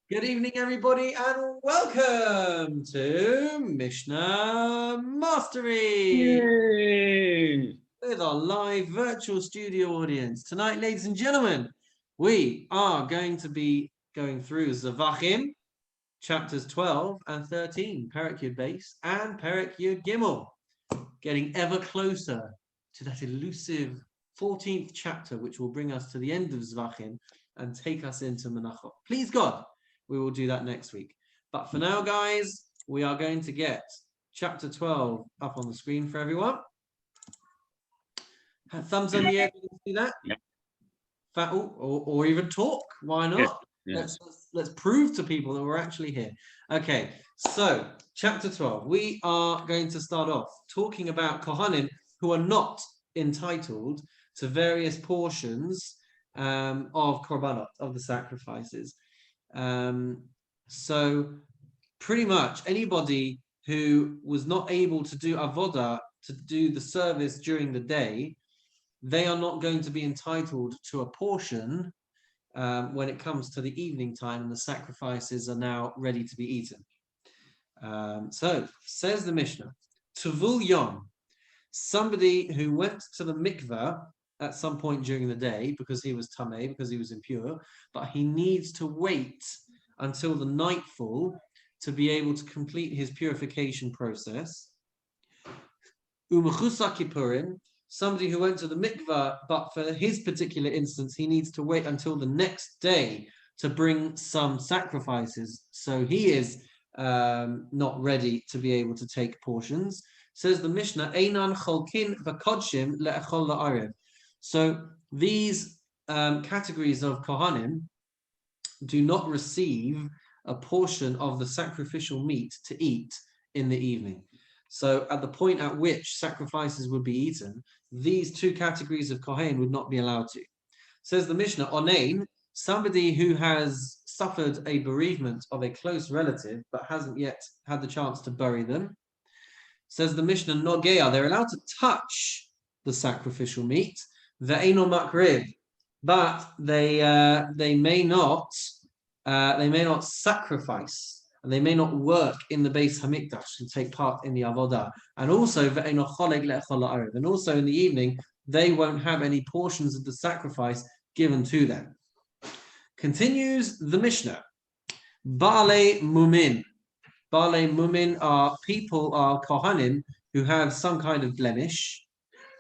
Good evening, everybody, and welcome to Mishnah Mastery Yay! with our live virtual studio audience. Tonight, ladies and gentlemen, we are going to be going through Zevachim, chapters 12 and 13, Perek Yud Beis and Perek Yud Gimel, getting ever closer to that elusive 14th chapter, which will bring us to the end of Zevachim and take us into Menachot. Please God, we will do that next week. But for now, guys, we are going to get chapter 12 up on the screen for everyone. Have thumbs on the air if you can see that. Yeah. Or even talk. Why not? Yes. Let's prove to people that we're actually here. Okay, so chapter 12. We are going to start off talking about Kohanim who are not entitled to various portions of korbanot, of the sacrifices. So pretty much anybody who was not able to do avodah, to do the service during the day, they are not going to be entitled to a portion when it comes to the evening time and the sacrifices are now ready to be eaten. So says the Mishnah, Tuvul Yom, somebody who went to the mikveh at some point during the day because he was tameh, because he was impure, but he needs to wait until the nightfall to be able to complete his purification process. Umechusa Kippurim, somebody who went to the mikveh, but for his particular instance, he needs to wait until the next day to bring some sacrifices. So he is not ready to be able to take portions. Says the Mishnah, Einan cholkin v'kodshim le'echol la'arev. So these categories of Kohanim do not receive a portion of the sacrificial meat to eat in the evening. So at the point at which sacrifices would be eaten, these two categories of Kohen would not be allowed to. Says the Mishnah, Onain, somebody who has suffered a bereavement of a close relative but hasn't yet had the chance to bury them. Says the Mishnah, Nogea, they're allowed to touch the sacrificial meat, ve'eno makriv, but they may not sacrifice, and they may not work in the Beis Hamikdash and take part in the avodah. And also, and also in the evening, they won't have any portions of the sacrifice given to them. Continues the Mishnah. Baalei Mumin. Baalei Mumin are Kohanim who have some kind of blemish.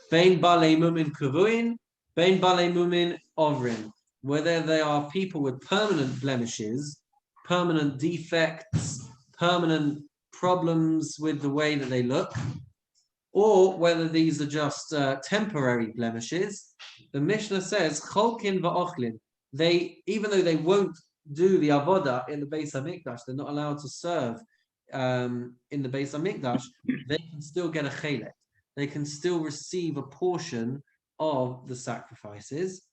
Bein Baalei Mumin Kuvuin, Bein Baalei Mumin Ovrin. Whether they are people with permanent blemishes, permanent defects, permanent problems with the way that they look, or whether these are just temporary blemishes. The Mishnah says, Cholkin va'ochlin. They, even though they won't do the avodah in the Beis Hamikdash, they're not allowed to serve in the Beis Hamikdash, they can still get a chelek. They can still receive a portion of the sacrifices.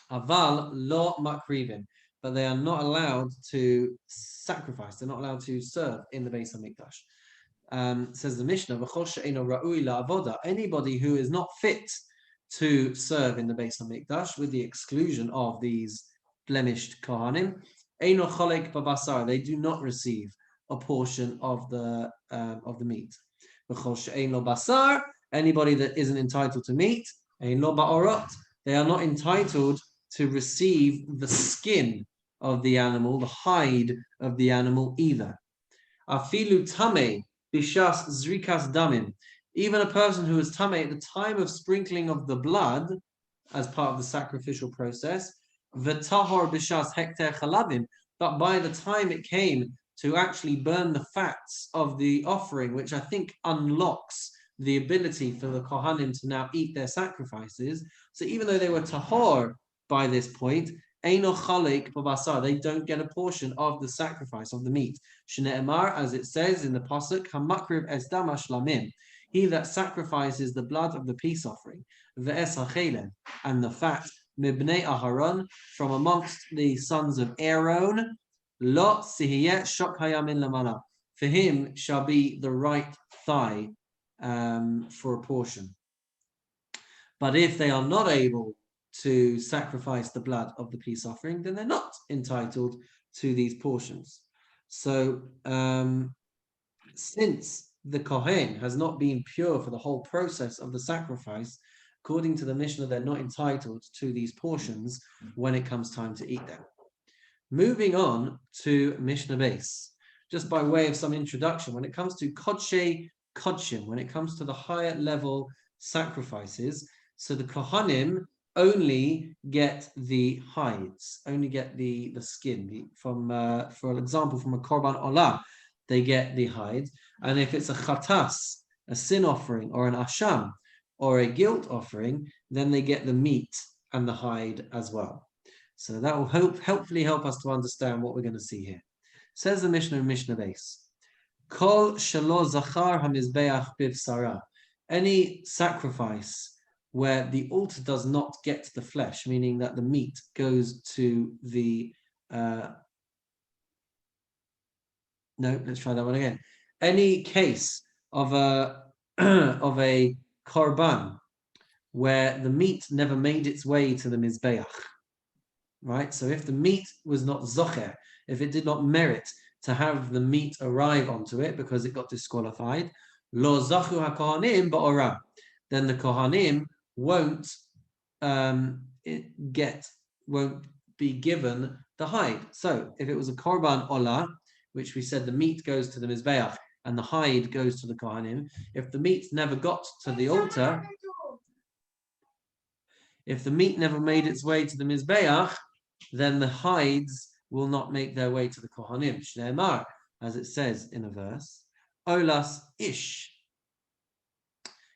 Aval lo makrivin, but they are not allowed to sacrifice. They're not allowed to serve in the Beis Hamikdash. Says the Mishnah, anybody who is not fit to serve in the Beis Hamikdash, with the exclusion of these blemished Kohanim, eino cholek babasar, they do not receive a portion of the meat. Basar, anybody that isn't entitled to meat, eino ba'orot, they are not entitled to receive the skin of the animal, the hide of the animal either. Afilu tameh bishas zrikas damim. Even a person who is tameh at the time of sprinkling of the blood as part of the sacrificial process, v'tahor bishas hekter chalavim, but by the time it came to actually burn the fats of the offering, which I think unlocks the ability for the Kohanim to now eat their sacrifices. So even though they were tahor by this point, eino chalik babasar, they don't get a portion of the sacrifice of the meat. Shne'emar, as it says in the pasuk, hamakriv es damash lamim, he that sacrifices the blood of the peace offering, ve'es hachelen, and the fat, mibnei Aharon, from amongst the sons of Aaron, lo sihiyeh shok hayamin lamana, for him shall be the right thigh for a portion. But if they are not able to sacrifice the blood of the peace offering, then they're not entitled to these portions. So since the Kohen has not been pure for the whole process of the sacrifice, according to the Mishnah, they're not entitled to these portions when it comes time to eat them. Moving on to Mishnah base, just by way of some introduction, when it comes to Kodshe Kodshim, when it comes to the higher level sacrifices, so the Kohanim only get the hides, only get the skin. For example, from a Korban Olah, they get the hide. And if it's a Chatas, a sin offering, or an Asham, or a guilt offering, then they get the meat and the hide as well. So that will hopefully help us to understand what we're going to see here. Says the Mishnah in Mishnah base, Kol shelo zachar hamizbeach bivsara. Any sacrifice where the altar does not get the flesh, meaning that the meat goes to the no, let's try that one again. Any case of a of a korban where the meat never made its way to the mizbeach, right? So if the meat was not zocher, if it did not merit to have the meat arrive onto it because it got disqualified, lo zachu hakohanim ba'ora, then the kohanim won't be given the hide. So if it was a korban olah, which we said the meat goes to the mizbeach and the hide goes to the kohanim, if the meat never got to the altar, if the meat never made its way to the mizbeach, then the hides will not make their way to the kohanim. Shneimar, as it says in a verse, olas ish.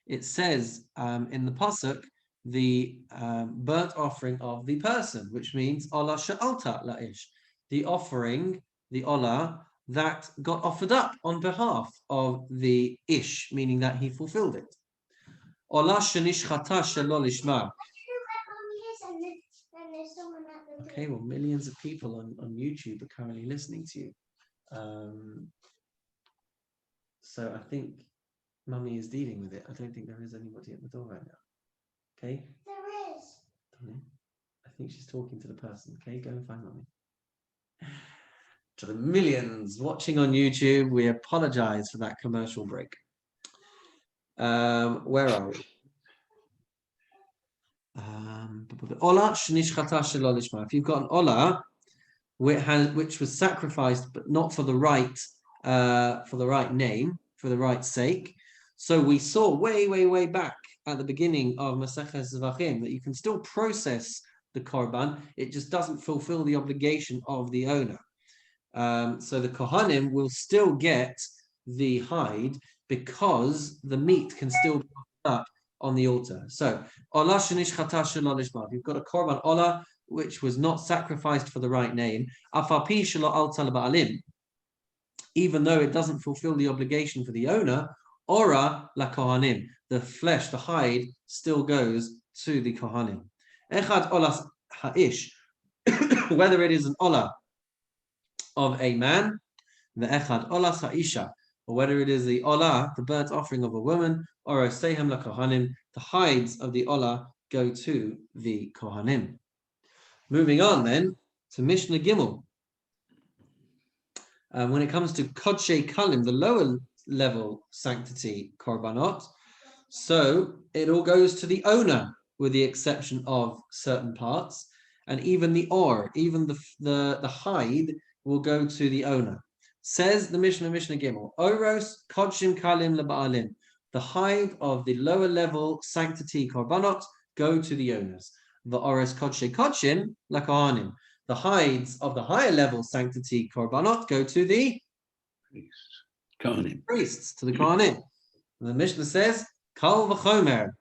It says in the pasuk, the burnt offering of the person, which means olah she'alta la'ish, the offering, the olah that got offered up on behalf of the ish, meaning that he fulfilled it. Olah shenishchata shelo lishma. Okay, well, millions of people on YouTube are currently listening to you. So I think Mummy is dealing with it. I don't think there is anybody at the door right now. Okay? There is. I think she's talking to the person. Okay, go and find Mummy. To the millions watching on YouTube, we apologize for that commercial break. Where are we? If you've got an olah which was sacrificed but not for the right name, for the right sake. So we saw way back at the beginning of Masechet Zevachim that you can still process the korban, it just doesn't fulfill the obligation of the owner. So the kohanim will still get the hide because the meat can still be offered up on the altar. So olah shenishchata shelo lishma. If you've got a korban olah which was not sacrificed for the right name, afapi shelo alta leba'alim, even though it doesn't fulfill the obligation for the owner, ora la kohanim, the flesh, the hide, still goes to the kohanim. Echad olas ha'ish, whether it is an olah of a man, the echad olas ha'isha, or whether it is the olah, the burnt offering of a woman, or sehem la kohanim, the hides of the olah go to the kohanim. Moving on then to Mishnah Gimel. When it comes to Kodshe Kalim, the lower level sanctity korbanot, so it all goes to the owner, with the exception of certain parts, and even the even the hide will go to the owner. Says the Mishnah Gimel, Oros Kodshim Kalim Leba'alim, the hide of the lower level sanctity korbanot go to the owners. The Oros Kodshe Kodshim Lakahanim, the hides of the higher level sanctity korbanot go to the priests, to the kohanim. The Mishnah says kal v'chomer.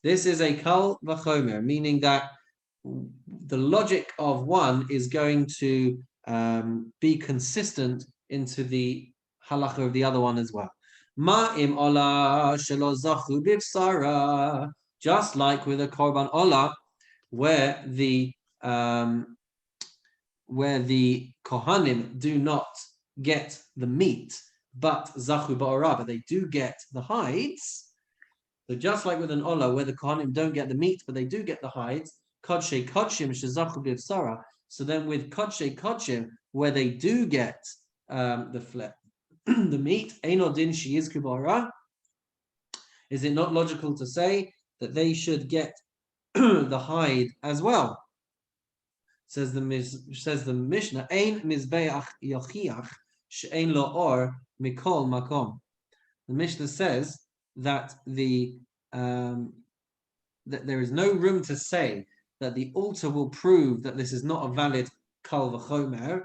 This is a kal v'chomer, meaning that the logic of one is going to be consistent into the halacha of the other one as well. Ma'im olah shelo zachu bivsara, just like with a korban olah, where the kohanim do not get the meat, but zachu ba'ora, but they do get the hides. So just like with an olah, where the kohanim don't get the meat, but they do get the hides, Kodshe Kodshim shezachu b'Sara. So then with Kodshe Kodshim, where they do get the flesh, the meat, Eino din sheyizku b'hara. Is it not logical to say that they should get the hide as well? Says the Mishnah, Ein mizbeach yochiach she'ein lo or mikol makom. The Mishnah says that that there is no room to say that the altar will prove that this is not a valid kal v'chomer,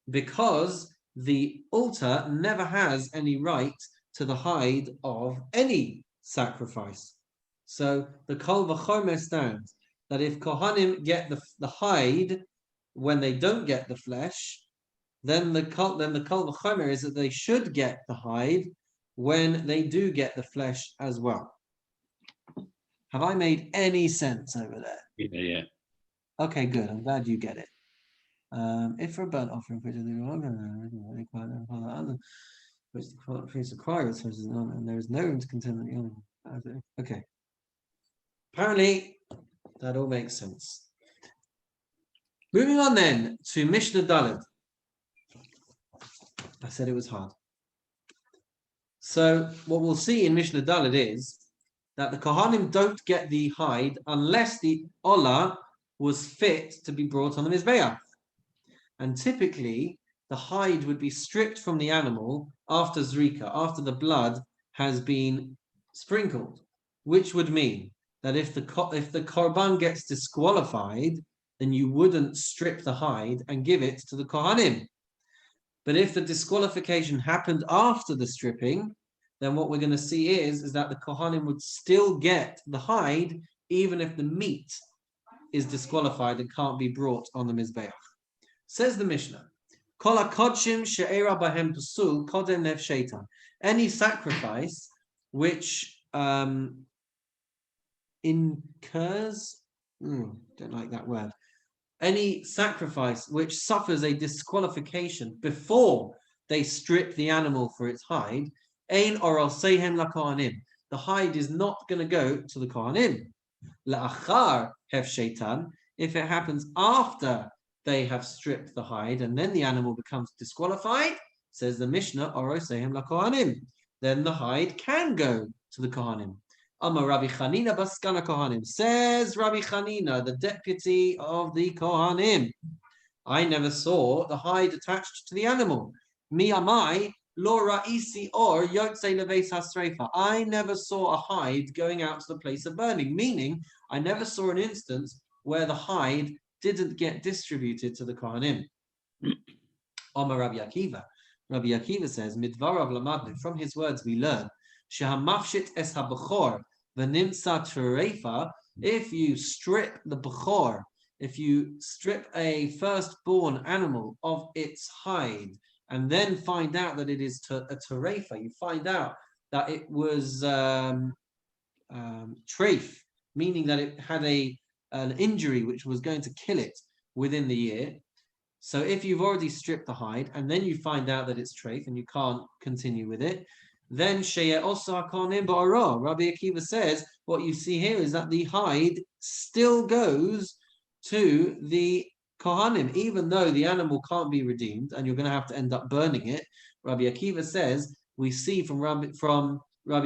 because the altar never has any right to the hide of any sacrifice. So the kal v'chomer stands that if kohanim get the hide when they don't get the flesh, then the kal v'chomer is that they should get the hide when they do get the flesh as well. Have I made any sense over there? Yeah. Okay, good. I'm glad you get it. If for a burnt offering, which the priest requires, and there is no room to contend that. Okay. Apparently, that all makes sense. Moving on then to Mishnah Daled. I said it was hard. So what we'll see in Mishnah Daled is that the Kohanim don't get the hide unless the Olah was fit to be brought on the Mizbeach. And typically, the hide would be stripped from the animal after Zrika, after the blood has been sprinkled, which would mean that if the Korban gets disqualified, then you wouldn't strip the hide and give it to the Kohanim. But if the disqualification happened after the stripping, then what we're going to see is that the Kohanim would still get the hide, even if the meat is disqualified and can't be brought on the Mizbeach. Says the Mishnah, Kol HaKodshim she'era bahem pasul kodem nef sheitan. Any sacrifice which incurs, don't like that word, any sacrifice which suffers a disqualification before they strip the animal for its hide, ein oral sehem la kohanim. The hide is not going to go to the kohanim. La'achar hef sheitan. If it happens after they have stripped the hide and then the animal becomes disqualified, says the Mishnah, oral sehem la kohanim. Then the hide can go to the kohanim. Amar Rabbi Chanina Baskana Kohanim. Says Rabbi Chanina, the deputy of the Kohanim. I never saw the hide attached to the animal. Mi amai lo ra'isi or yotze leveis hasreifa. I never saw a hide going out to the place of burning. Meaning, I never saw an instance where the hide didn't get distributed to the Kohanim. Amar Rabbi Akiva. Rabbi Akiva says, Midvarav lamadnu. From his words we learn, shehamafshit es habachor. If you strip the bechor, if you strip a firstborn animal of its hide, and then find out that it is a terefa, you find out that it was treif, meaning that it had an injury which was going to kill it within the year. So if you've already stripped the hide, and then you find out that it's treif and you can't continue with it, then Rabbi Akiva says what you see here is that the hide still goes to the Kohanim, even though the animal can't be redeemed and you're going to have to end up burning it. Rabbi Akiva says we see from Rabbi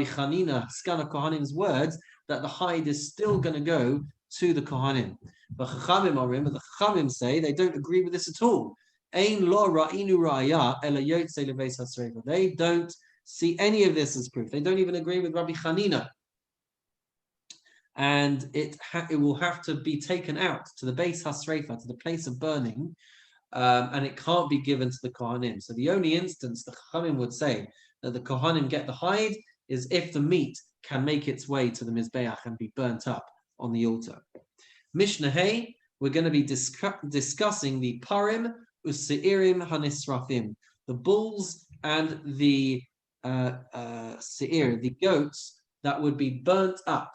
Chanina, Skana Kohanim's words, that the hide is still going to go to the Kohanim. But the Chachamim say they don't agree with this at all. They don't see any of this as proof. They don't even agree with Rabbi Chanina. And it will have to be taken out to the Beis Hasreifa, to the place of burning, and it can't be given to the Kohanim. So the only instance the Chachamim would say that the Kohanim get the hide is if the meat can make its way to the Mizbeach and be burnt up on the altar. Mishnah Hey, we're going to be discussing the Parim U'Seirim Hanisrafim, the bulls and the Seir, the goats that would be burnt up.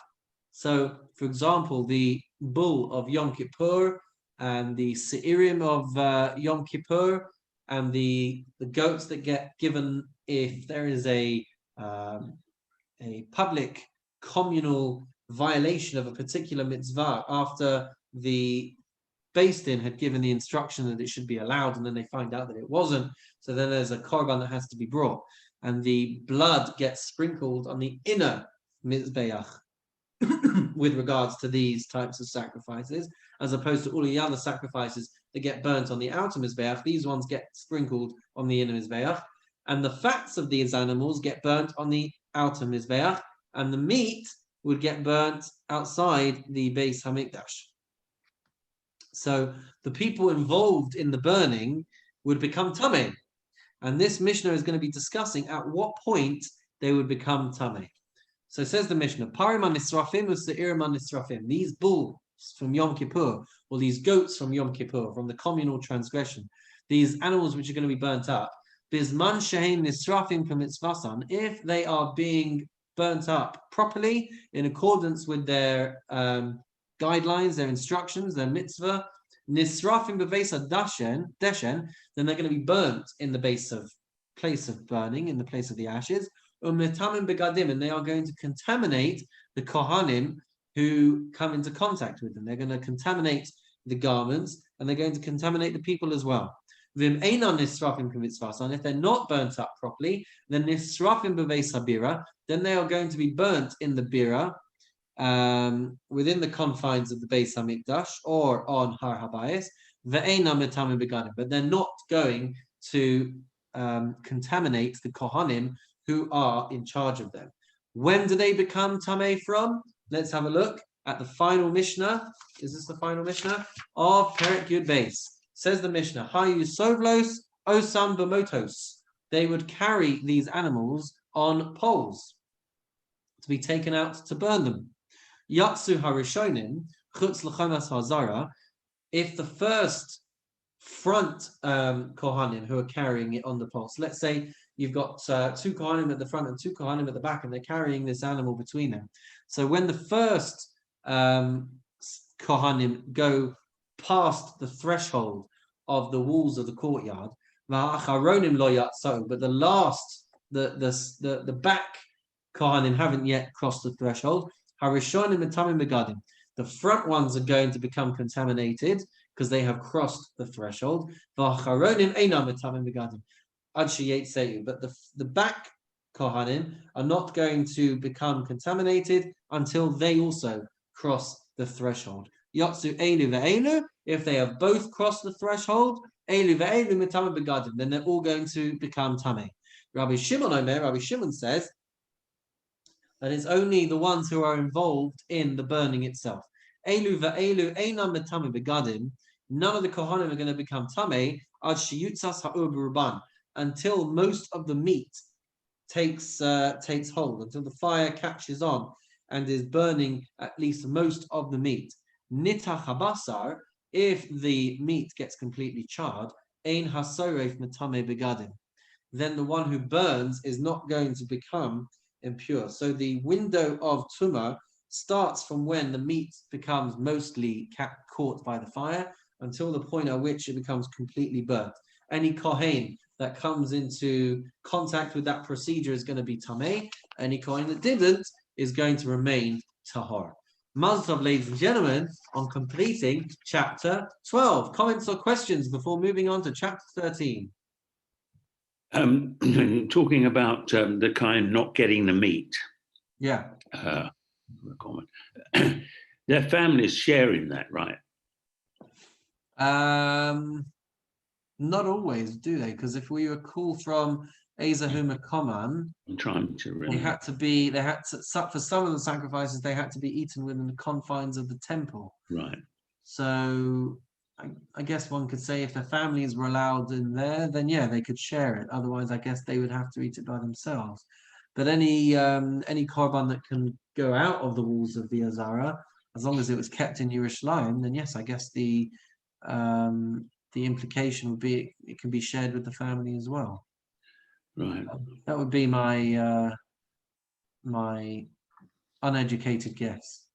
So, for example, the bull of Yom Kippur and the Seirim of Yom Kippur and the goats that get given if there is a public communal violation of a particular mitzvah after the Beis Din had given the instruction that it should be allowed, and then they find out that it wasn't. So then there's a korban that has to be brought, and the blood gets sprinkled on the inner mizbeach with regards to these types of sacrifices, as opposed to all the other sacrifices that get burnt on the outer mizbeach. These ones get sprinkled on the inner mizbeach, and the fats of these animals get burnt on the outer mizbeach, and the meat would get burnt outside the Beis Hamikdash. So the people involved in the burning would become tameh. And this Mishnah is going to be discussing at what point they would become tameh. So says the Mishnah, Pariman Nisrafim Usa'iraman Nisrafim. These bulls from Yom Kippur, or these goats from Yom Kippur, from the communal transgression, these animals which are going to be burnt up, Bisman Shehein Nisrafim Kamitzvasan, if they are being burnt up properly in accordance with their guidelines, their instructions, their mitzvah, nisrafim bevesa deshen, then they're going to be burnt in the place of burning, in the place of the ashes. Umnetamim begadim, and they are going to contaminate the kohanim who come into contact with them. They're going to contaminate the garments, and they're going to contaminate the people as well. Vim einan nisrafim kamitzvasan, if they're not burnt up properly, then nisrafim bevesa bira, then they are going to be burnt in the bira, within the confines of the Beis Hamikdash or on Har Habayis, but they're not going to contaminate the Kohanim who are in charge of them. When do they become Tameh from? Let's have a look at the final Mishnah. Is this the final Mishnah? Of Perek Yud Beis. Says the Mishnah, Hayu Sovlos Osam B'motos. They would carry these animals on poles to be taken out to burn them. Yatsu Harishonim, Chutz L'chonas Hazara, if the first front Kohanim who are carrying it on the poles, let's say you've got two Kohanim at the front and two Kohanim at the back, and they're carrying this animal between them. So when the first Kohanim go past the threshold of the walls of the courtyard, but the last, the back Kohanim haven't yet crossed the threshold. The front ones are going to become contaminated because they have crossed the threshold. But the back Kohanim are not going to become contaminated until they also cross the threshold. Yatsu elu ve'elu, if they have both crossed the threshold, elu ve'elu mitame begadim, then they're all going to become tameh. Rabbi Shimon says that it's only the ones who are involved in the burning itself. Elu ve'elu einam mitame begadim, none of the Kohanim are going to become tameh ad sheyutzas ha'ur b'ruban, until most of the meat takes hold, until the fire catches on and is burning at least most of the meat. Nitach habasar, if the meat gets completely charred, ein hasoref metame begadim, then the one who burns is not going to become impure. So the window of tumah starts from when the meat becomes mostly caught by the fire until the point at which it becomes completely burnt. Any kohen that comes into contact with that procedure is going to be tameh. Any kohen that didn't is going to remain tahor. Mazel tov, ladies and gentlemen, on completing chapter 12. Comments or questions before moving on to chapter 13? Talking about the kind not getting the meat. Yeah. Comment. Their families share in that, right? Not always, do they? Because if we recall from Ezahuma Koman, I'm trying to remember. For some of the sacrifices, they had to be eaten within the confines of the temple. Right. So I guess one could say if the families were allowed in there, then yeah, they could share it. Otherwise, I guess they would have to eat it by themselves. But any korban that can go out of the walls of the Azara, as long as it was kept in Yerushalayim, then yes, I guess the implication would be it can be shared with the family as well. Right. That would be my my uneducated guess.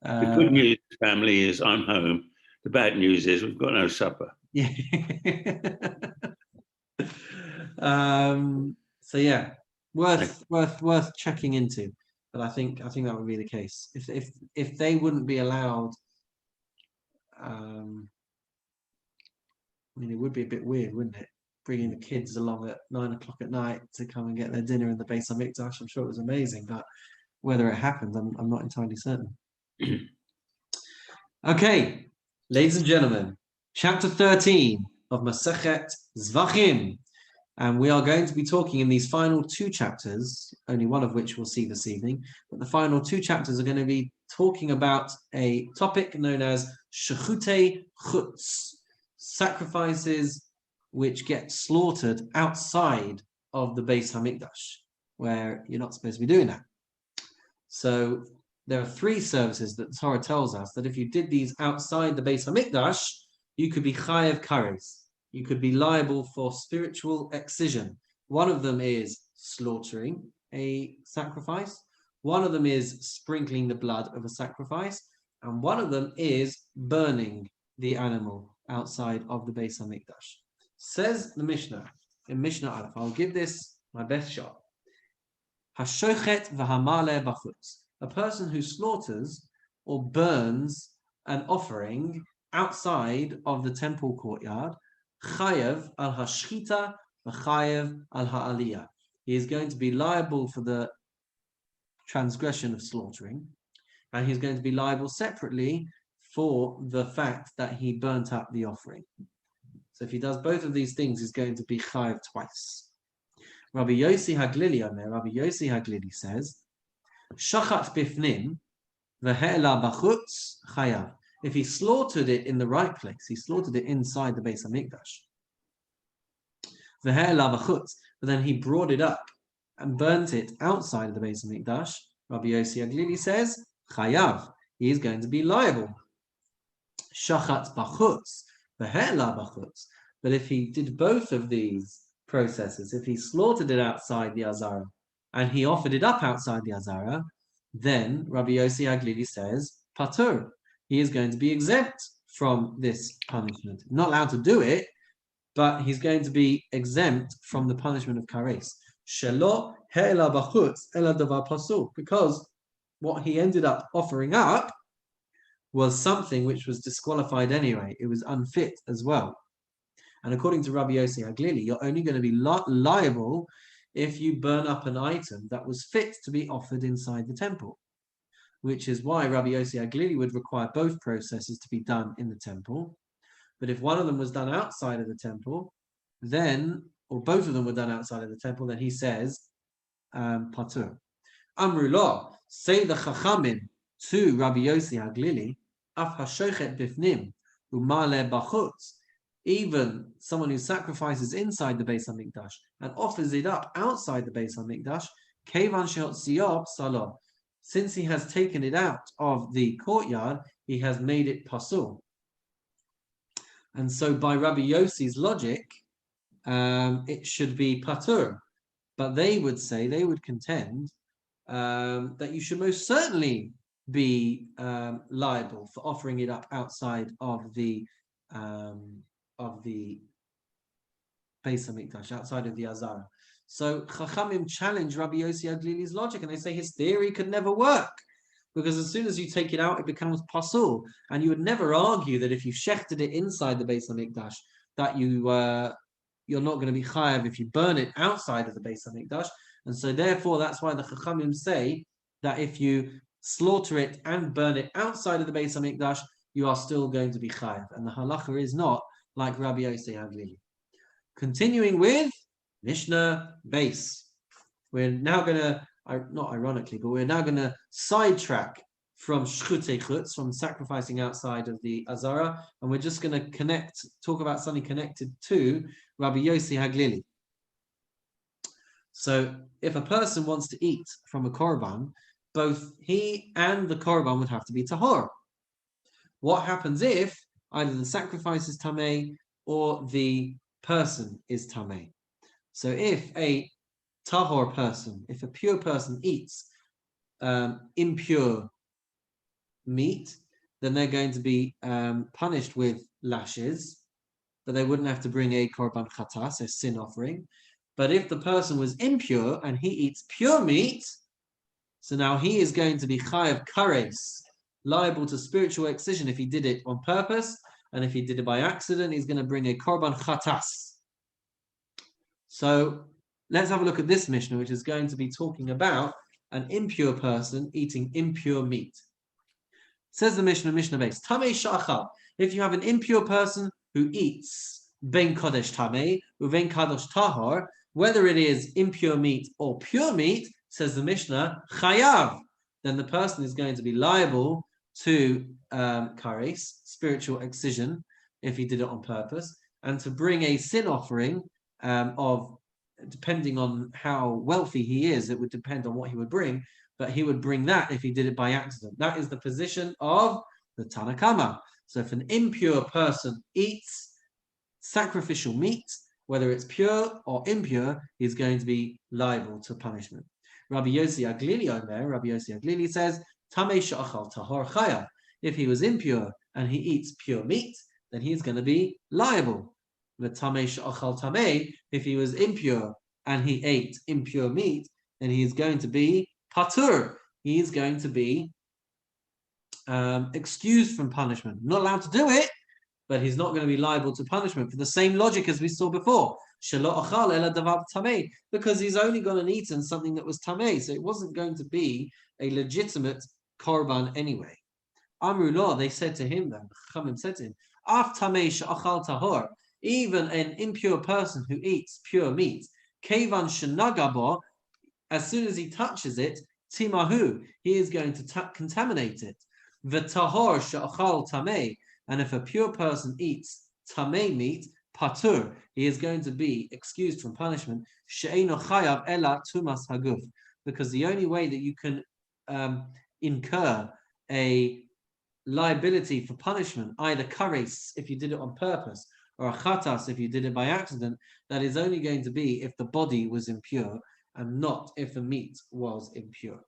The good news, family, is I'm home. The bad news is we've got no supper. Yeah. So yeah, worth checking into. But I think that would be the case. If they wouldn't be allowed I mean, it would be a bit weird, wouldn't it? Bringing the kids along at 9 o'clock at night to come and get their dinner in the Beis Hamikdash. I'm sure it was amazing, but whether it happened, I'm not entirely certain. Okay, ladies and gentlemen, chapter 13 of Masechet Zevachim. And we are going to be talking in these final two chapters, only one of which we'll see this evening, but the final two chapters are going to be talking about a topic known as Shechutei Chutz, sacrifices which get slaughtered outside of the Beis Hamikdash, where you're not supposed to be doing that. So there are three services that the Torah tells us that if you did these outside the Beis Hamikdash, you could be chayav kares. You could be liable for spiritual excision. One of them is slaughtering a sacrifice. One of them is sprinkling the blood of a sacrifice. And one of them is burning the animal outside of the Beis Hamikdash. Says the Mishnah, in Mishnah Aleph, I'll give this my best shot. Hashochet v'hamale b'chutz. A person who slaughters or burns an offering outside of the temple courtyard, chayav al hashchita v'chayav al ha'aliyah. He is going to be liable for the transgression of slaughtering, and he's going to be liable separately for the fact that he burnt up the offering. So if he does both of these things, he's going to be chayav twice. Rabbi Yossi Haglili says, Shachat bifnim v'he'ela b'chutz chayav. If he slaughtered it in the right place, he slaughtered it inside the Beis Hamikdash. V'he'ela b'chutz, but then he brought it up and burnt it outside of the Beis Hamikdash. Rabbi Yossi Haglili says, chayav. He is going to be liable. Shachat b'chutz v'he'ela b'chutz. But if he did both of these processes, if he slaughtered it outside the Azara and he offered it up outside the Azara, then Rabbi Yossi Haglili says, patur. He is going to be exempt from this punishment. Not allowed to do it, but he's going to be exempt from the punishment of kares. Shelo he'ela b'chutz ela davar pasul, because what he ended up offering up was something which was disqualified anyway. It was unfit as well. And according to Rabbi Yossi Haglili, you're only going to be liable if you burn up an item that was fit to be offered inside the temple, which is why Rabbi Yossi Haglili would require both processes to be done in the temple. But if one of them was done outside of the temple, then, or both of them were done outside of the temple, then he says, patur. Amru lo, say the Chachamim to Rabbi Yossi Haglili, af hashochet bifnim umale bachutz. Even someone who sacrifices inside the Beis Hamikdash and offers it up outside the Beis Hamikdash, kevan shehotziyah psalo. Since he has taken it out of the courtyard, he has made it pasul. And so by Rabbi Yossi's logic, it should be patur. But they would say, they would contend that you should most certainly be liable for offering it up outside of the Beis Hamikdash, outside of the Azara. So Chachamim challenge Rabbi Yossi Haglili's logic, and they say his theory could never work, because as soon as you take it out, it becomes pasul, and you would never argue that if you shechted it inside the Beis Hamikdash, that you're not going to be chayav if you burn it outside of the Beis Hamikdash. And so therefore, that's why the Chachamim say that if you slaughter it and burn it outside of the Beis Hamikdash, you are still going to be chayav. And the halacha is not like Rabbi Yossi Haglili. Continuing with Mishnah base. We're now going to, not ironically, but we're now going to sidetrack from shchutei chutz, from sacrificing outside of the Azara, and we're just going to talk about something connected to Rabbi Yossi Haglili. So if a person wants to eat from a korban, both he and the korban would have to be tahor. What happens if either the sacrifice is tamei or the person is tamei? So if a tahor person, if a pure person eats impure meat, then they're going to be punished with lashes, but they wouldn't have to bring a korban chatas, a sin offering. But if the person was impure and he eats pure meat, so now he is going to be chayav kares liable to spiritual excision if he did it on purpose, and if he did it by accident, he's going to bring a korban chatas. So let's have a look at this Mishnah, which is going to be talking about an impure person eating impure meat. Says the Mishnah base, Tamei shachal. If you have an impure person who eats ben kodesh tamei, uven kadosh tahor, whether it is impure meat or pure meat, says the Mishnah, chayav, then the person is going to be liable to kares, spiritual excision, if he did it on purpose, and to bring a sin offering of, depending on how wealthy he is, it would depend on what he would bring, but he would bring that if he did it by accident. That is the position of the Tanakama. So if an impure person eats sacrificial meat, whether it's pure or impure, he's going to be liable to punishment. Rabbi Yossi Aglili says, Tamei sha'achal tahor chaya. If he was impure and he eats pure meat, then he's going to be liable. The Tamei sha'achal tamei, if he was impure and he ate impure meat, then he is going to be patur. He is going to be excused from punishment. Not allowed to do it, but he's not going to be liable to punishment for the same logic as we saw before. Because he's only gone and eaten something that was tamei, so it wasn't going to be a legitimate korban anyway. Amru lo, they said to him then, Chachamim said to him, Af tamei she'achal tahor, even an impure person who eats pure meat, kevan shenagabo, as soon as he touches it, timahu, he is going to contaminate it. V'tahor she'achal tamei, and if a pure person eats tamei meat, patur, he is going to be excused from punishment. She'eino chayav ela tumas haguf, because the only way that you can incur a liability for punishment, either kares if you did it on purpose, or a chatas if you did it by accident, that is only going to be if the body was impure and not if the meat was impure.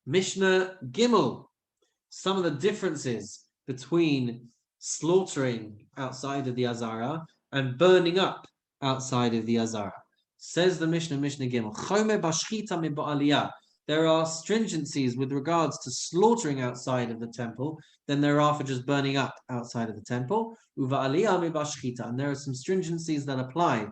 Mishnah Gimel, some of the differences between slaughtering outside of the Azara and burning up outside of the Azara. Says the Mishnah Gimel, Chome bashchita mi ba'aliyah. There are stringencies with regards to slaughtering outside of the temple than there are for just burning up outside of the temple. Uva'aliyah mi bashchita. And there are some stringencies that apply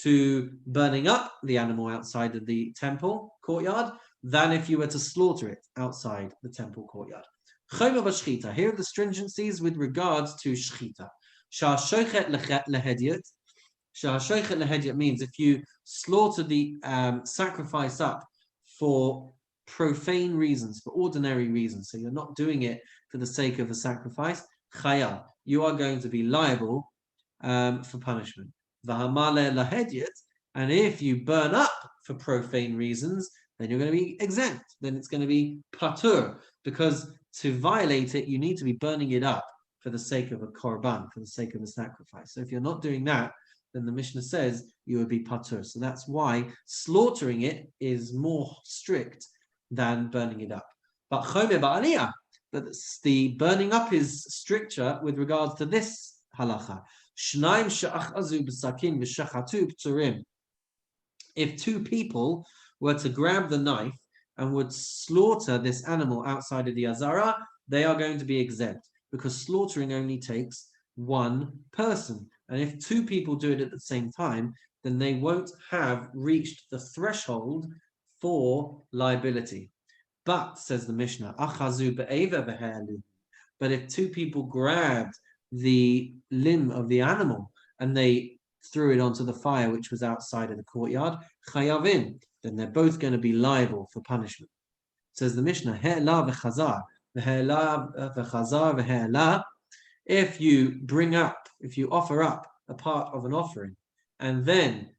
to burning up the animal outside of the temple courtyard than if you were to slaughter it outside the temple courtyard. Choma b'shchita. Here are the stringencies with regards to shchita. Sha'ashochet lehedyot. Sha'ashochet lehedyot means if you slaughter the sacrifice up for profane reasons, for ordinary reasons, so you're not doing it for the sake of a sacrifice, chaya, you are going to be liable for punishment. V'hamale lehedyot, and if you burn up for profane reasons, then you're going to be exempt. Then it's going to be patur, because to violate it, you need to be burning it up for the sake of a korban, for the sake of a sacrifice. So if you're not doing that, then the Mishnah says you would be patur. So that's why slaughtering it is more strict than burning it up. But chome ba'aliyah, but the burning up is stricter with regards to this halacha. Shnaim she'achazu b'sakin v'shachatu p'turim. If two people were to grab the knife and would slaughter this animal outside of the Azara, they are going to be exempt, because slaughtering only takes one person. And if two people do it at the same time, then they won't have reached the threshold for liability. But, says the Mishnah, achazu be'eva v'ha'alu. But if two people grabbed the limb of the animal and they threw it onto the fire which was outside of the courtyard, chayavin, then they're both going to be liable for punishment. Says the Mishnah, he'ela v'chazar, v'he'ela v'chazar v'he'ela. If you offer up a part of an offering, and then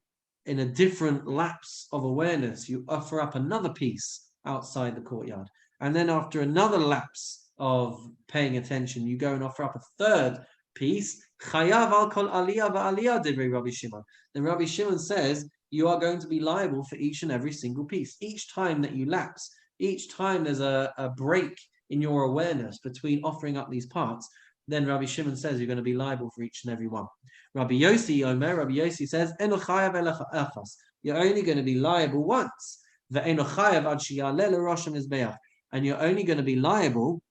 in a different lapse of awareness, you offer up another piece outside the courtyard, and then after another lapse of paying attention, you go and offer up a third piece, chayav al kol aliyah va'aliyah divrei Rabbi Shimon. Then Rabbi Shimon says you are going to be liable for each and every single piece. Each time that you lapse, each time there's a break in your awareness between offering up these parts, then Rabbi Shimon says you're going to be liable for each and every one. Rabbi Yossi says, you're only going to be liable once. and you're only going to be liable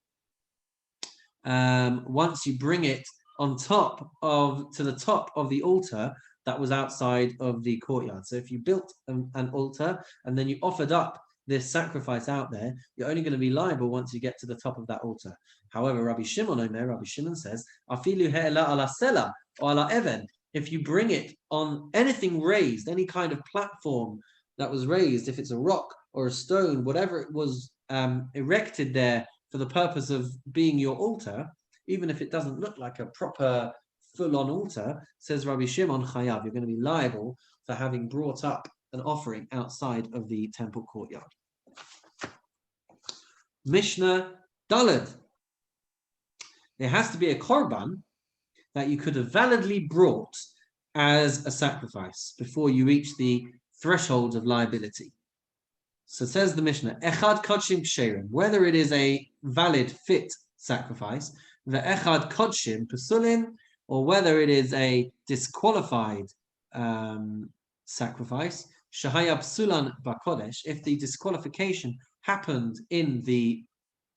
once you bring it to the top of the altar that was outside of the courtyard. So if you built an altar and then you offered up this sacrifice out there, you're only going to be liable once you get to the top of that altar. However, Rabbi Shimon says, Afilu he'ela ala sela or ala even. If you bring it on anything raised, any kind of platform that was raised, if it's a rock or a stone, whatever it was erected there for the purpose of being your altar, even if it doesn't look like a proper full-on altar, says Rabbi Shimon Chayav, you're going to be liable for having brought up an offering outside of the temple courtyard. Mishnah Daled. There has to be a korban that you could have validly brought as a sacrifice before you reach the threshold of liability. So says the Mishnah, Echad Kodshim Ksherim, whether it is a valid, fit sacrifice, the Echad Kodshim Pesulin, or whether it is a disqualified sacrifice, Shahaya Psulan Bakodesh, if the disqualification happened in the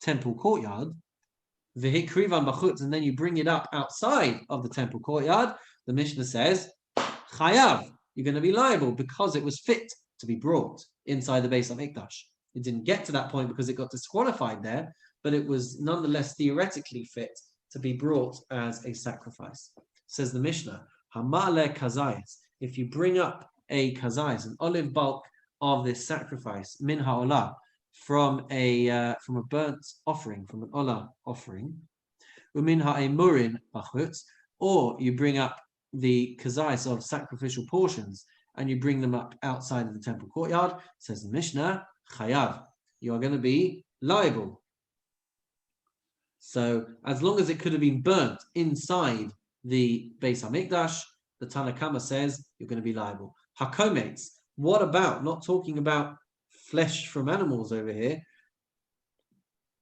temple courtyard, V'hikrivan Bachutz, and then you bring it up outside of the temple courtyard, the Mishnah says, Chayav, you're going to be liable because it was fit to be brought inside the Beis HaMikdash. It didn't get to that point because it got disqualified there, but it was nonetheless theoretically fit to be brought as a sacrifice. Says the Mishnah, Hamale Kazayas, if you bring up a kazayas, an olive bulk of this sacrifice, min ha'olah, from a burnt offering, from an olah offering, umin ha'emurin bachutz, or you bring up the kazayas of sacrificial portions and you bring them up outside of the temple courtyard, says the Mishnah, chayav, you are going to be liable. So as long as it could have been burnt inside the Beis HaMikdash, the Tanna Kama says you're going to be liable. Hakometz, what about, not talking about flesh from animals over here,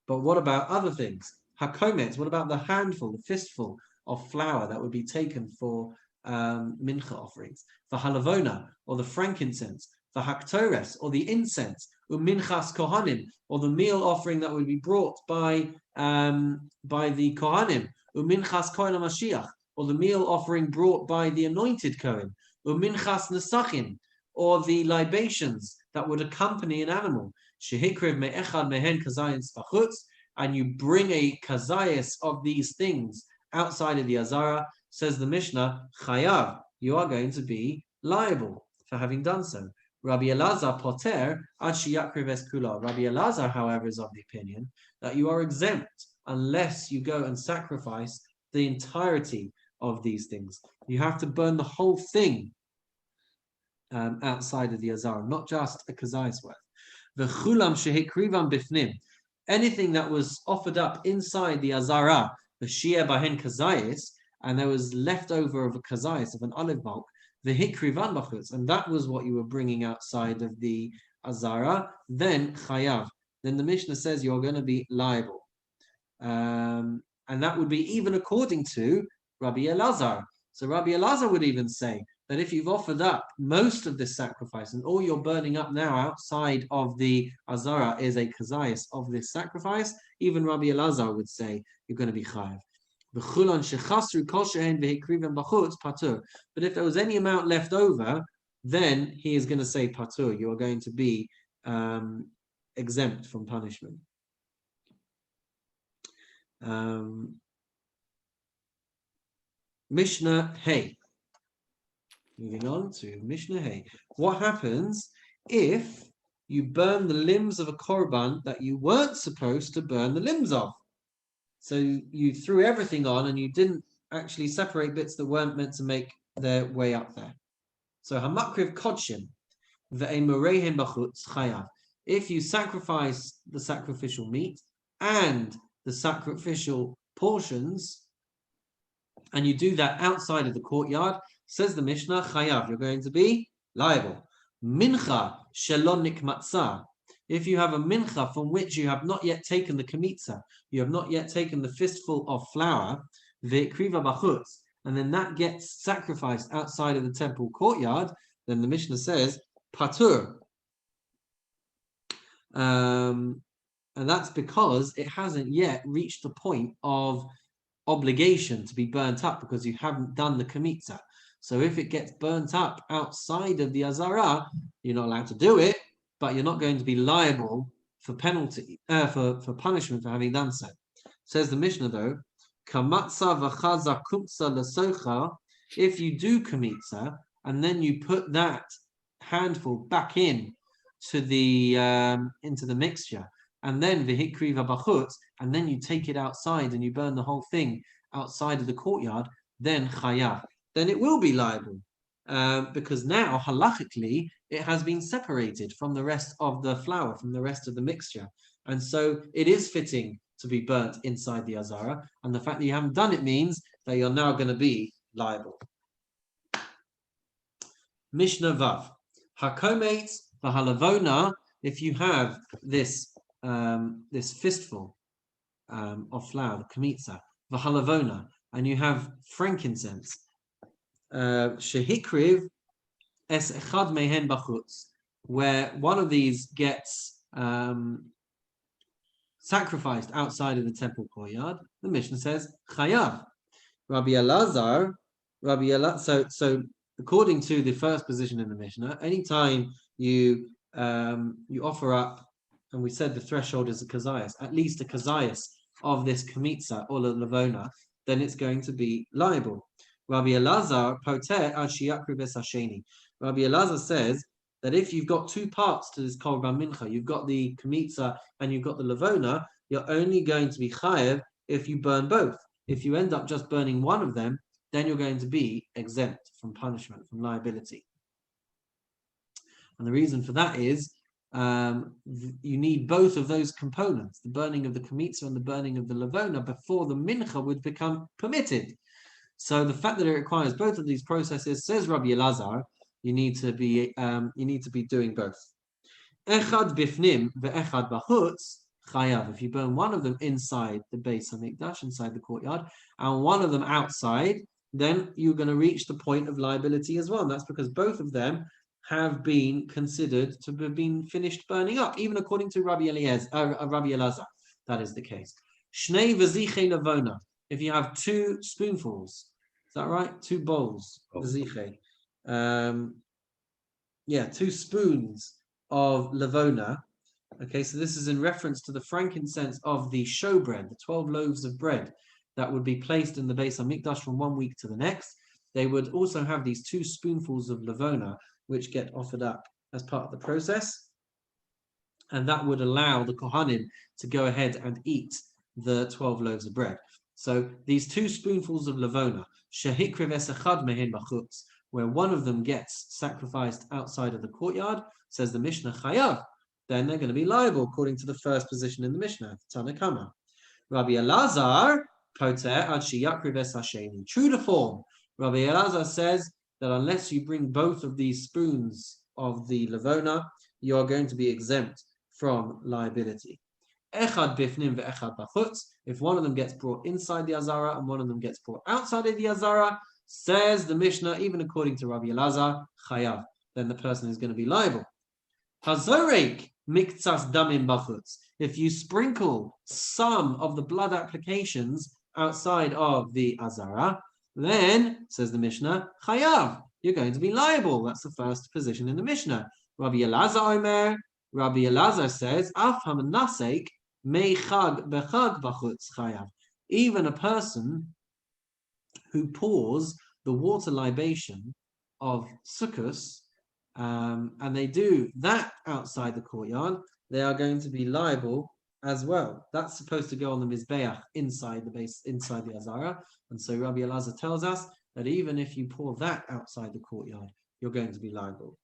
but what about other things? Hakometz, what about the handful, the fistful of flour that would be taken for mincha offerings? The halavona, or the frankincense, the haktores, or the incense, minchas kohanim, or the meal offering that would be brought by the kohanim, minchas kohen HaMashiach, or the meal offering brought by the anointed kohen, minchas nesachim, or the libations that would accompany an animal, shehikriv me'echad mehen kazayis bachutz, and you bring a kazayis of these things outside of the azara, says the Mishnah, chayav, you are going to be liable for having done so. Rabbi Elazar poter ad sheyakriv es kula. Rabbi Elazar, however, is of the opinion that you are exempt unless you go and sacrifice the entirety of these things. You have to burn the whole thing outside of the azara, not just a kazayis worth. The chulam shehikrivam bifnim, anything that was offered up inside the azara, the shia bahen kazayis, and there was leftover of a kazayis, of an olive bulk, the hikrivan bachutz, and that was what you were bringing outside of the azara, then chayav. Then the Mishnah says you're going to be liable. And that would be even according to Rabbi Elazar. So Rabbi Elazar would even say that if you've offered up most of this sacrifice and all you're burning up now outside of the azara is a kazayis of this sacrifice, even Rabbi Elazar would say you're going to be chayav. But if there was any amount left over, then he is going to say patur, you are going to be exempt from punishment. Mishnah Hey. Moving on to Mishnah Hey. What happens if you burn the limbs of a korban that you weren't supposed to burn the limbs of? So you threw everything on and you didn't actually separate bits that weren't meant to make their way up there. So hamakriv kodshim ve'emurehem bachutz chayav. If you sacrifice the sacrificial meat and the sacrificial portions, and you do that outside of the courtyard, says the Mishnah, chayav, you're going to be liable. Mincha shelonik matzah. If you have a mincha from which you have not yet taken the kamitza, you have not yet taken the fistful of flour, ve'kriva bachutz, and then that gets sacrificed outside of the temple courtyard, then the Mishnah says, patur. And that's because it hasn't yet reached the point of obligation to be burnt up because you haven't done the kamitza. So if it gets burnt up outside of the azara, you're not allowed to do it, but you're not going to be liable for penalty, for punishment for having done so. Says the Mishnah though, kamatza v'chaza kumtza lesocha, if you do kamitza and then you put that handful back in to the into the mixture, and then v'hikriva bachutz, and then you take it outside and you burn the whole thing outside of the courtyard, then chayav, then it will be liable, because now halachically it has been separated from the rest of the flour, from the rest of the mixture, and so it is fitting to be burnt inside the azara, and the fact that you haven't done it means that you're now going to be liable. Mishnah Vav, hakomet v'halavona, if you have this this fistful of flour, kamitza, v'halavona, and you have frankincense, shehikriv es echad mehen bachutz, where one of these gets sacrificed outside of the temple courtyard, the Mishnah says chayav. Rabbi Elazar, so according to the first position in the Mishnah, anytime you offer up, and we said the threshold is a kazayas, at least a kazayas of this kamitza or lavona, then it's going to be liable. Rabbi Elazar poter ad sheyakriv es hasheni. Rabbi Elazar says that if you've got two parts to this korban mincha, you've got the kamitza and you've got the lavona, you're only going to be chayev if you burn both. If you end up just burning one of them, then you're going to be exempt from punishment, from liability. And the reason for that is you need both of those components, the burning of the kamitza and the burning of the lavona, before the mincha would become permitted. So the fact that it requires both of these processes, says Rabbi Elazar, you need to be doing both. Echad bifnim ve'echad bachutz chayav. If you burn one of them inside the Beis HaMikdash, inside the courtyard, and one of them outside, then you're going to reach the point of liability as well. And that's because both of them have been considered to have been finished burning up, even according to Rabbi Elazar. That is the case. Shnei v'zichei lavona. If you have two spoonfuls, is that right? Two bowls, v'zichei. Two spoons of lavona. Okay, so this is in reference to the frankincense of the showbread, the 12 loaves of bread that would be placed in the Beis HaMikdash from one week to the next. They would also have these two spoonfuls of lavona, which get offered up as part of the process. And that would allow the Kohanim to go ahead and eat the 12 loaves of bread. So these two spoonfuls of lavona, shehikriv es echad mehen bachutz, where one of them gets sacrificed outside of the courtyard, says the Mishnah chayav, then they're going to be liable according to the first position in the Mishnah, Tanakama. Rabbi Elazar, poter ad sheyakriv es hasheni. True to form, Rabbi Elazar says that unless you bring both of these spoons of the lavona, you are going to be exempt from liability. Echad bifnim ve'echad bachutz. If one of them gets brought inside the azara and one of them gets brought outside of the azara, says the Mishnah, even according to Rabbi Elazar, chayav, then the person is going to be liable. Hazorek miktsas damim bachutz. If you sprinkle some of the blood applications outside of the azara, then, says the Mishnah, chayav, you're going to be liable. That's the first position in the Mishnah. Rabbi Elazar Omer, Rabbi Elazar says, af hamanasek meichag bechag bachutz chayav. Even a person who pours the water libation of Sukkos, and they do that outside the courtyard, they are going to be liable as well. That's supposed to go on the Mizbeach inside the base, inside the Azara. And so Rabbi Elazar tells us that even if you pour that outside the courtyard, you're going to be liable.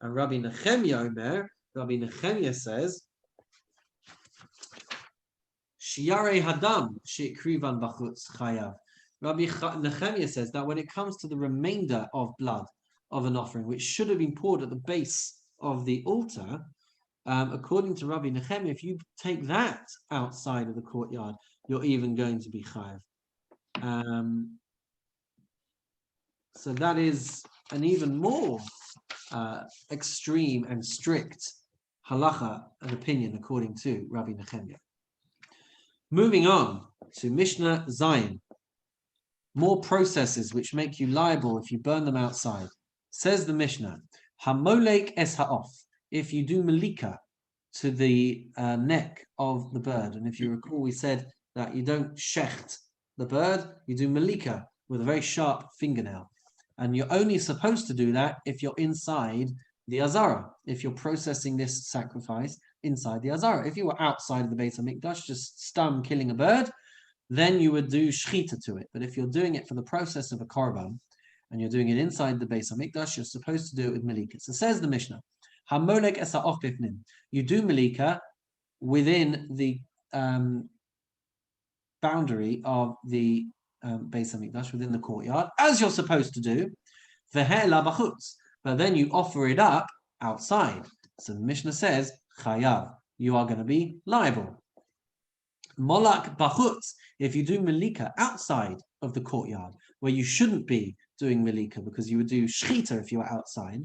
And Rabbi Nechemia Omer, Rabbi Nechemia says, Shiare Hadam Shikrivan Bachutz Chayav. Rabbi Nechemia says that when it comes to the remainder of blood of an offering, which should have been poured at the base of the altar, according to Rabbi Nechemia, if you take that outside of the courtyard, you're even going to be chayav. So that is an even more extreme and strict halacha, an opinion according to Rabbi Nehemiah. Moving on to Mishnah Zion. More processes which make you liable if you burn them outside. Says the Mishnah, Hamolek es ha'of, if you do malika to the neck of the bird. And if you recall, we said that you don't shecht the bird, you do malika with a very sharp fingernail. And you're only supposed to do that if you're inside the azara, if you're processing this sacrifice inside the azara. If you were outside of the Beit HaMikdash, just stum killing a bird, then you would do shchita to it. But if you're doing it for the process of a korban, and you're doing it inside the Beit HaMikdash, you're supposed to do it with malika. So says the Mishnah, Hamolek es ha'of bifnim. You do malika within the boundary of the Beit HaMikdash, within the courtyard, as you're supposed to do. Ve'her la bachutz. But then you offer it up outside. So the Mishnah says, chayav, you are going to be liable. Molak bachutz, if you do malika outside of the courtyard, where you shouldn't be doing malika, because you would do shchita if you were outside.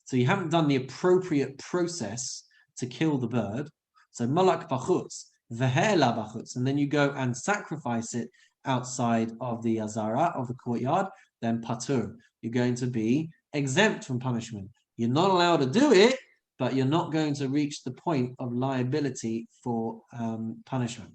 So you haven't done the appropriate process to kill the bird. So molak bachutz, ve'her la bachutz, and then you go and sacrifice it outside of the azara, of the courtyard, then patur, you're going to be exempt from punishment. You're not allowed to do it, but you're not going to reach the point of liability for punishment.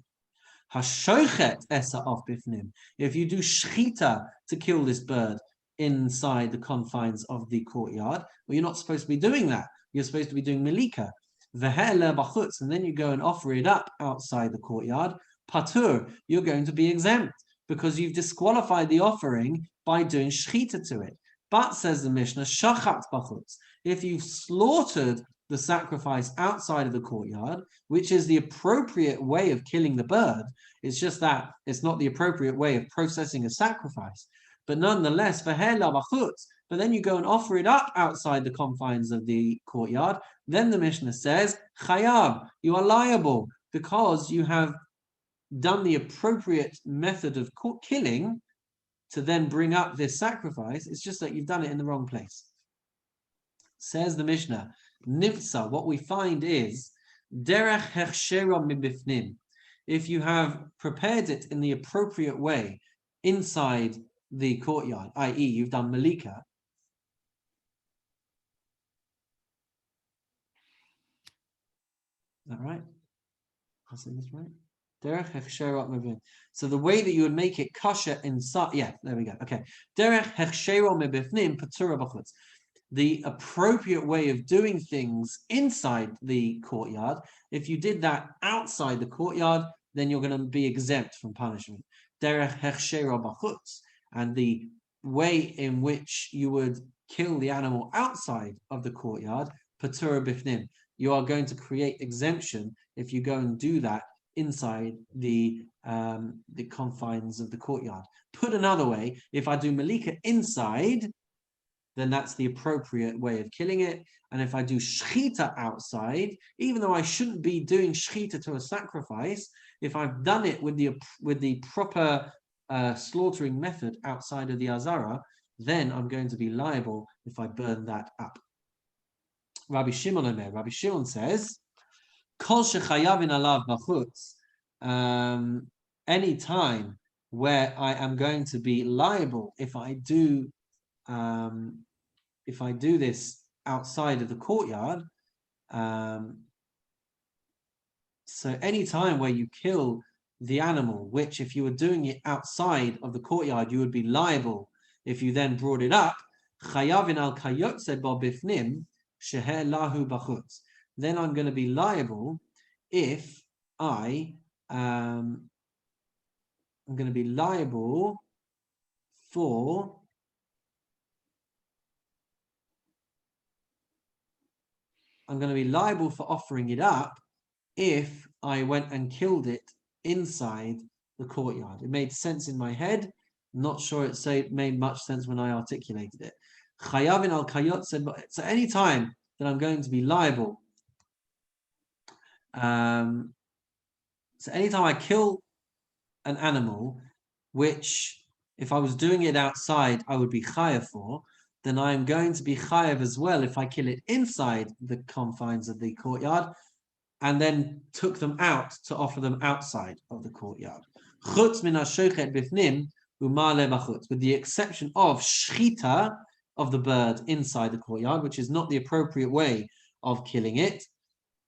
Hashochet esa of bifnim. If you do shchita to kill this bird inside the confines of the courtyard, well, you're not supposed to be doing that. You're supposed to be doing malika. Ve'her la bachutz, and then you go and offer it up outside the courtyard. Patur, you're going to be exempt because you've disqualified the offering by doing shchita to it. But, says the Mishnah, shachat bachutz, if you've slaughtered the sacrifice outside of the courtyard, which is the appropriate way of killing the bird, it's just that it's not the appropriate way of processing a sacrifice. But nonetheless, ve'her la bachutz, but then you go and offer it up outside the confines of the courtyard, then the Mishnah says, chayav, you are liable because you have done the appropriate method of killing to then bring up this sacrifice. It's just that you've done it in the wrong place. Says the Mishnah, Nivsa, what we find is derech hechshera mibifnim. If you have prepared it in the appropriate way inside the courtyard, i.e., you've done malika. Is that right? I'll say this right. Derech hechshera mibifnim. So the way that you would make it kosher inside, yeah, there we go. Okay. Derech hechshera mibifnim patura b'chutz. The appropriate way of doing things inside the courtyard, if you did that outside the courtyard, then you're going to be exempt from punishment. Derech hechshera b'chutz, and the way in which you would kill the animal outside of the courtyard, patura bifnim, you are going to create exemption if you go and do that inside the confines of the courtyard. Put another way, if I do malika inside, then that's the appropriate way of killing it. And if I do shchita outside, even though I shouldn't be doing shchita to a sacrifice, if I've done it with the proper slaughtering method outside of the azara, then I'm going to be liable if I burn that up. Rabbi Shimon says, Kol shechayavin alav b'chutz, any time where I am going to be liable if I do this outside of the courtyard, so any time where you kill the animal, which if you were doing it outside of the courtyard, you would be liable if you then brought it up, chayavin al kayotze bo bifnim sheher lahu b'chutz. Then I'm going to be liable if I'm going to be liable for offering it up if I went and killed it inside the courtyard. It made sense in my head. Not sure it made much sense when I articulated it. Chayavin al kayot said, so any time that I'm going to be liable, so anytime I kill an animal, which if I was doing it outside, I would be chayav for, then I am going to be chayav as well if I kill it inside the confines of the courtyard and then took them out to offer them outside of the courtyard. Chutz min hashochet bifnim umale bachutz, with the exception of shchita of the bird inside the courtyard, which is not the appropriate way of killing it.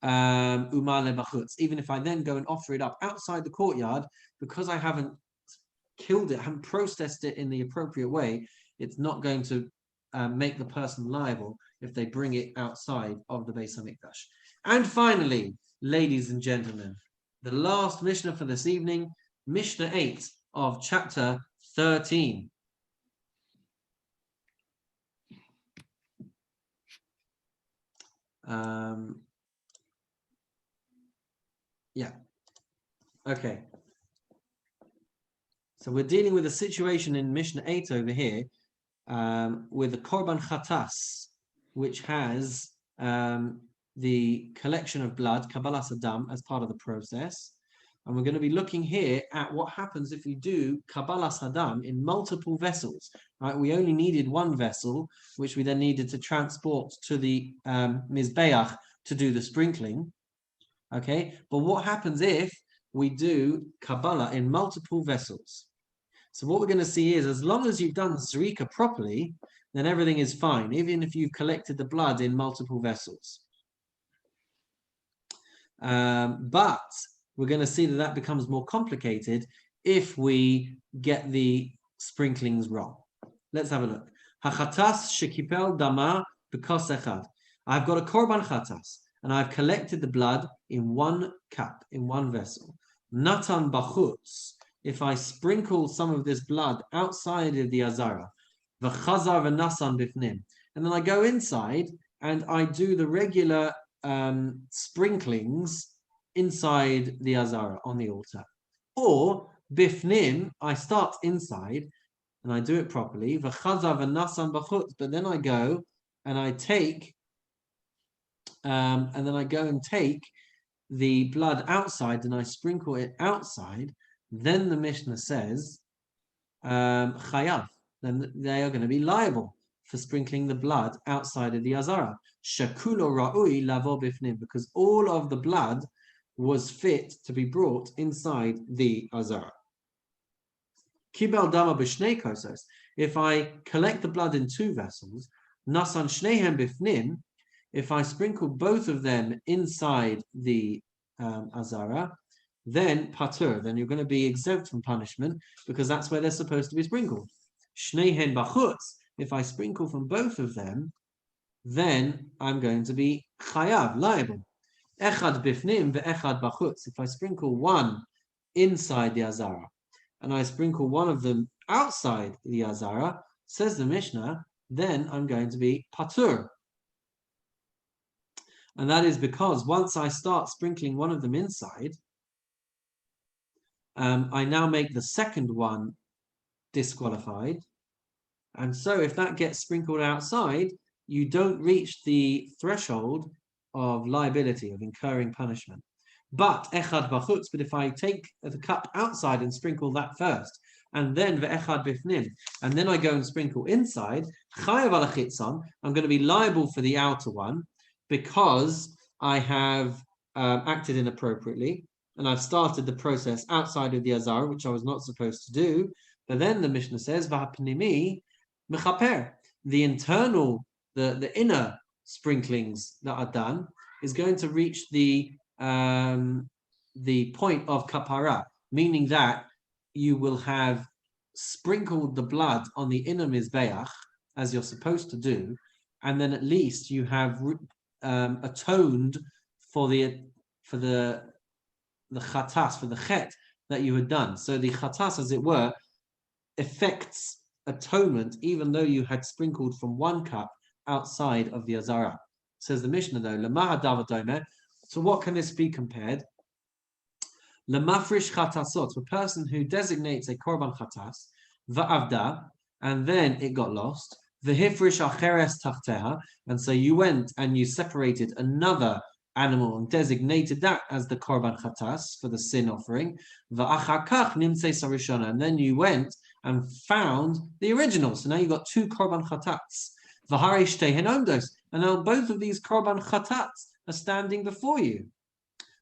Umale bachutz, even if I then go and offer it up outside the courtyard, because I haven't killed it, haven't processed it in the appropriate way, it's not going to make the person liable if they bring it outside of the Beis Hamikdash. And finally, ladies and gentlemen, the last Mishnah for this evening, Mishnah 8 of chapter 13. Yeah. Okay. So we're dealing with a situation in Mishnah 8 over here with the Korban Chatas, which has the collection of blood, Kabbalas Adam, as part of the process. And we're going to be looking here at what happens if we do Kabbalas Adam in multiple vessels. Right? We only needed one vessel, which we then needed to transport to the Mizbeach to do the sprinkling. Okay, but what happens if we do Kabbalah in multiple vessels? So what we're going to see is, as long as you've done Zrika properly, then everything is fine, even if you've collected the blood in multiple vessels. But we're going to see that that becomes more complicated if we get the sprinklings wrong. Let's have a look. Hachatas shekipel dama b'kos echad. I've got a korban chatas, and I've collected the blood in one cup, in one vessel. Natan bachutz. If I sprinkle some of this blood outside of the azara, v'chazar v'nasan bifnim, and then I go inside and I do the regular sprinklings inside the azara on the altar. Or bifnim, I start inside and I do it properly, v'chazar v'nasan bachutz, but then I go and I take the blood outside and I sprinkle it outside. Then the Mishnah says, chayav, then they are going to be liable for sprinkling the blood outside of the azara. Shakulo ra'ui lavo bifnim, because all of the blood was fit to be brought inside the azara. Kibel dama b'shnei kosos. If I collect the blood in two vessels, nasan shnehem bifnim, if I sprinkle both of them inside the azara, then patur, then you're going to be exempt from punishment because that's where they're supposed to be sprinkled. Shneihen bachutz, if I sprinkle from both of them, then I'm going to be chayav, liable. Echad bifnim ve'echad bachutz. If I sprinkle one inside the azara and I sprinkle one of them outside the azara, says the Mishnah, then I'm going to be patur. And that is because once I start sprinkling one of them inside, I now make the second one disqualified. And so if that gets sprinkled outside, you don't reach the threshold of liability, of incurring punishment. But echad bachutz, but if I take the cup outside and sprinkle that first, and then ve'echad bifnim, and then I go and sprinkle inside, chayav al hachitzon, I'm going to be liable for the outer one because I have acted inappropriately. And I've started the process outside of the azara, which I was not supposed to do. But then the Mishnah says, "V'hapnimi mechaper." The internal, the inner sprinklings that are done is going to reach the point of kapara, meaning that you will have sprinkled the blood on the inner mizbeach as you're supposed to do, and then at least you have atoned for the chatas, for the chet that you had done. So the chatas, as it were, affects atonement, even though you had sprinkled from one cup outside of the azara. Says the Mishnah, though, Lamaha Davadomer. So what can this be compared? Lamafrish chatasot, a person who designates a korban chatas, va'avda, and then it got lost. V'hifrish acheres tachteha, and so you went and you separated another animal and designated that as the korban chatas for the sin offering. Va'achakach nimtzei sarishona, and then you went and found the original. So now you've got two korban chatats. V'harei shtehen omdos, and now both of these korban chatat are standing before you.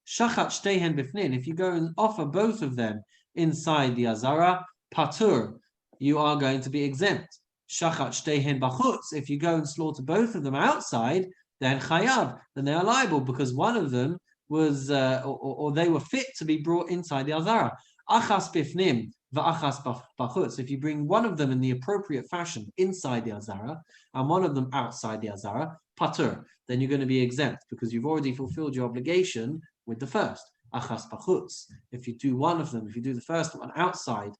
Shachat shtehen bifnin, if you go and offer both of them inside the azara, patur, you are going to be exempt. Shachat shtehen bachutz, if you go and slaughter both of them outside, then chayav, then they are liable because one of them was, or they were fit to be brought inside the azara. Achas bifnim v'achas bachutz, if you bring one of them in the appropriate fashion inside the azara and one of them outside the azara, patur, then you're going to be exempt because you've already fulfilled your obligation with the first. Achas bachutz, if you do one of them, if you do the first one outside,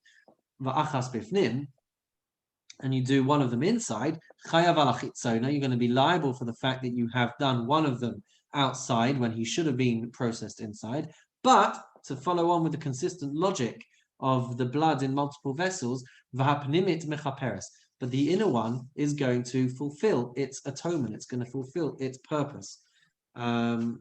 v'achas bifnim, and you do one of them inside, chayav al achitzona, you're going to be liable for the fact that you have done one of them outside when he should have been processed inside. But to follow on with the consistent logic of the blood in multiple vessels, v'hapnimit mechaperes, but the inner one is going to fulfill its atonement, it's going to fulfill its purpose. Kashem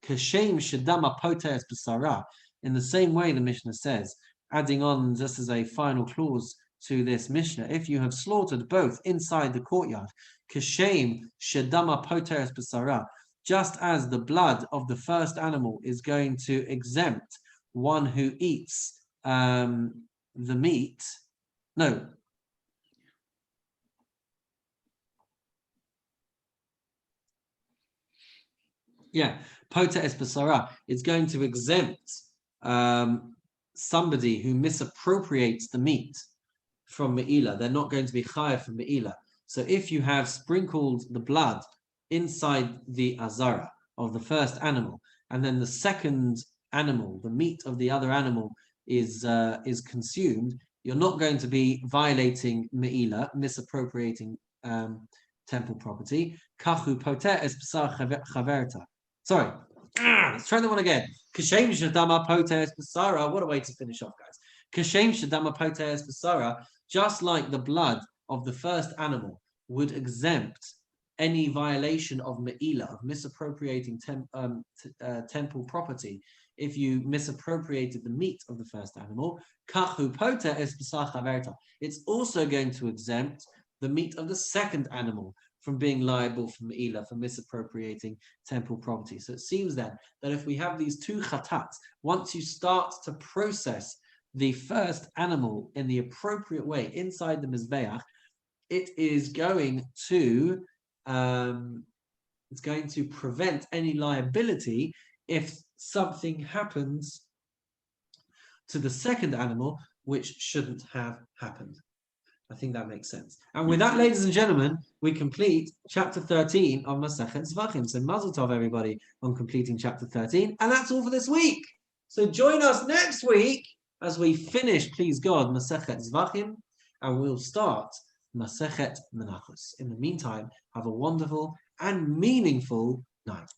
shedama poteres b'sara, in the same way the Mishnah says, adding on just as a final clause to this Mishnah, if you have slaughtered both inside the courtyard, kashem shedama poteres b'sara, just as the blood of the first animal is going to exempt one who eats the meat. No. Yeah, poteres b'sara, it's going to exempt somebody who misappropriates the meat from me'ilah. They're not going to be chayav from me'ilah. So if you have sprinkled the blood inside the azara of the first animal, and then the second animal, the meat of the other animal, is consumed, you're not going to be violating me'ilah, misappropriating temple property. Kachu poter es b'sar chaverta. Sorry, let's try that one again. Kashem shadama poter es b'sara. What a way to finish off, guys. Kashem shadama poter es b'sara. Just like the blood of the first animal would exempt any violation of me'ilah, of misappropriating temple property, if you misappropriated the meat of the first animal, kachu poter es b'sar chaverta, it's also going to exempt the meat of the second animal from being liable for me'ilah, for misappropriating temple property. So it seems then that if we have these two chatats, once you start to process the first animal in the appropriate way inside the mizbeach, it is going to prevent any liability if something happens to the second animal which shouldn't have happened. I think that makes sense. And with that, ladies and gentlemen, we complete chapter 13 of Masechet Zevachim. So mazel tov, everybody, on completing chapter 13. And that's all for this week. So join us next week as we finish, please God, Masechet Zevachim, and we'll start Masechet Menachos. In the meantime, have a wonderful and meaningful night.